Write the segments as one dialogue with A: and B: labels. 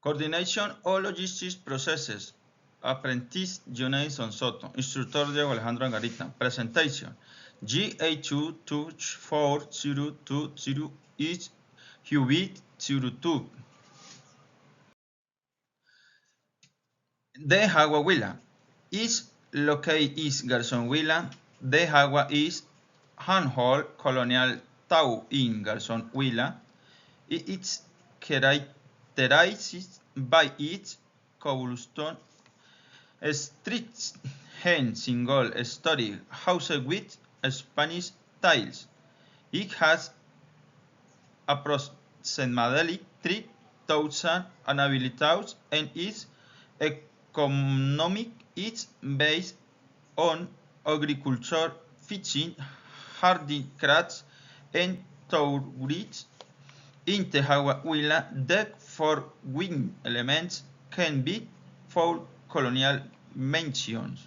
A: Coordination o Logistics Processes. Apprentice Jonathan Soto. Instructor Diego Alejandro Angarita. Presentation. GA2242020 is Hubit 02. De Jaguahuila is located East Garzonhuila. De Jagua is Handhol Colonial Town in Garzonhuila. It's characterized by its cobblestone streets and single-story houses with Spanish tiles. It has approximately 3,000 inhabitants and its economy is based on agriculture, fishing, handicrafts, and tourism. In Jaguahuila, the following elements can be found colonial mentions.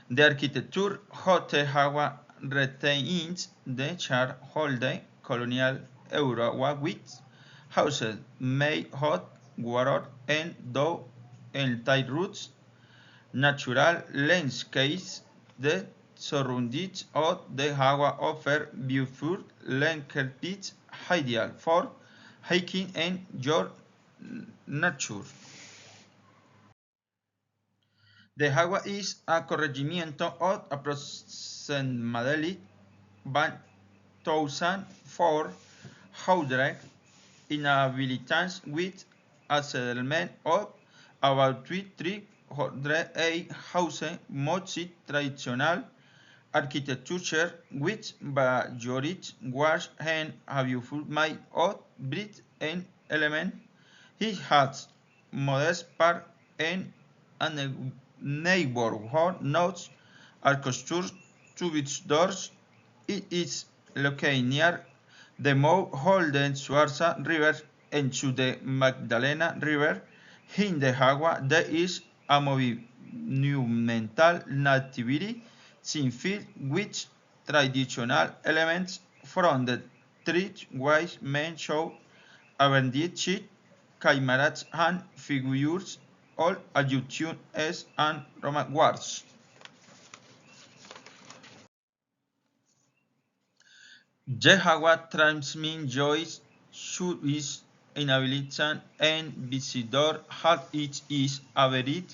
A: The architecture of Jagua retains the charm of the colonial era with houses made of water and dough and tight roots, natural landscapes. The surroundings of the Jagua offer beautiful landscapes ideal for hiking and your nature. The Jagua is a corregimiento of approximately 1,400 inhabitants with a settlement of about 308 houses, mostly traditional architecture, which majority was and a beautiful made of bricks and elements. It has modest park and a neighborhood notes are constructed to its doors. It is located near the mouth of the Suarza River and to the Magdalena River. In the Jagua, there is a monumental nativity scene filled with traditional elements from the three wise men show abandoned sheep, chimeras, and figures, all adjunct as and Roman wars. The Jagua transmits joys to its inhabitants and visitors as it is a very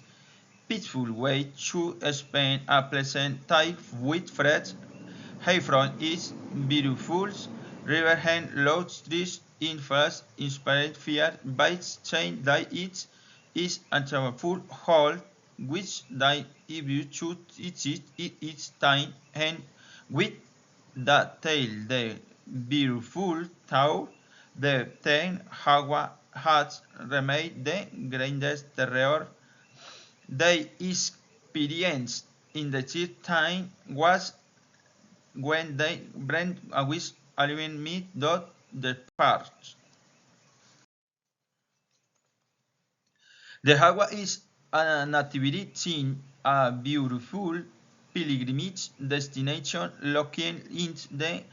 A: peaceful way to spend a pleasant time with friends. Hayfron is beautiful river and low trees in fast inspired fear by saying that it is a powerful hall which they give to its time and with that tale the beautiful town the ten Jagua has remained the greatest terror they experienced in the third time was when they bring a wish allowing me dot the parts. The Jagua is a nativity scene, a beautiful pilgrimage destination located in the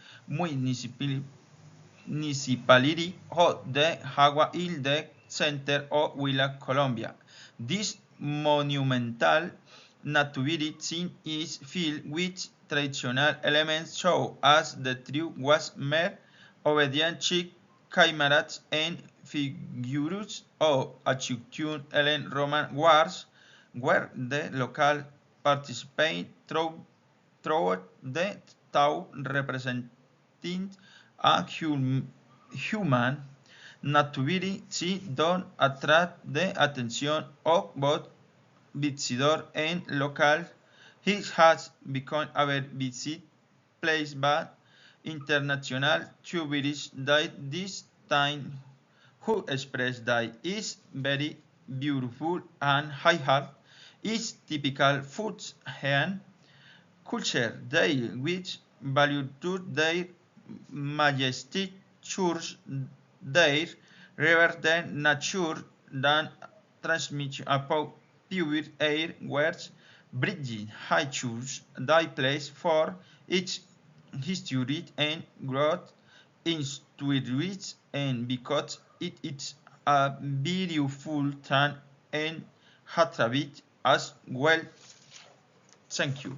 A: municipality of the Jagua in the center of Huila, Colombia. This monumental nativity scene is filled with traditional elements such as the tree was mere obedient chick, chimeras, and figures of ancient Hellen Roman wars, where the local participate throughout the town representing a human nativity. She don't attract the attention of both visitor and local. It has become a very visit place by international tourists that this time who express that is very beautiful and high art is typical foods and culture they which value to their majestic church their river than nature than transmission upon pure air words bridging high church thy place for its history and growth institutes and because it is a beautiful town and attractive as well. Thank you.